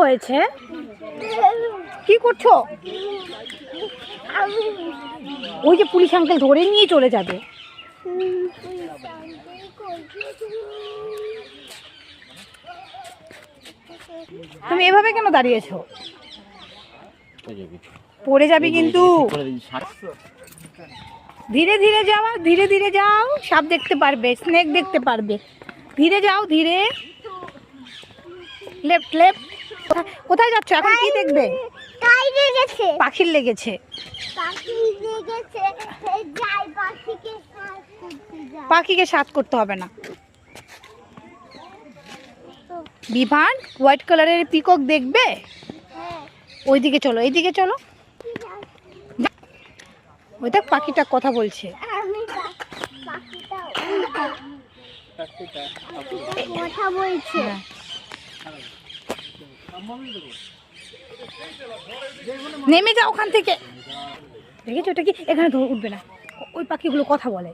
হয়েছে? কি করছো? ওই যে পুলিশ আঙ্কেল ধরে নিয়ে চলে যাবে। তুমি এভাবে কেন দাঁড়িয়েছো? পড়ে যাবি কিন্তু। ধীরে ধীরে যাও, ধীরে ধীরে যাও। সাপ দেখতে পারবে, স্নেক দেখতে পারবে। ধীরে যাও, ধীরে। Left left. কোথায় যাচ্ছ এখন? কি দেখবে? পাখির লেগেছে। পাখিকে সাথ করতে হবে না। বিভান হোয়াইট কালারের পিকক দেখবে? ওইদিকে চলো, এইদিকে চলো। ওই দেখ পাখিটা কথা বলছে। নেমে যাও ওখান থেকে। দেখেছো ওটা কি? এখানে উঠবে না। ওই পাখিগুলো কথা বলে।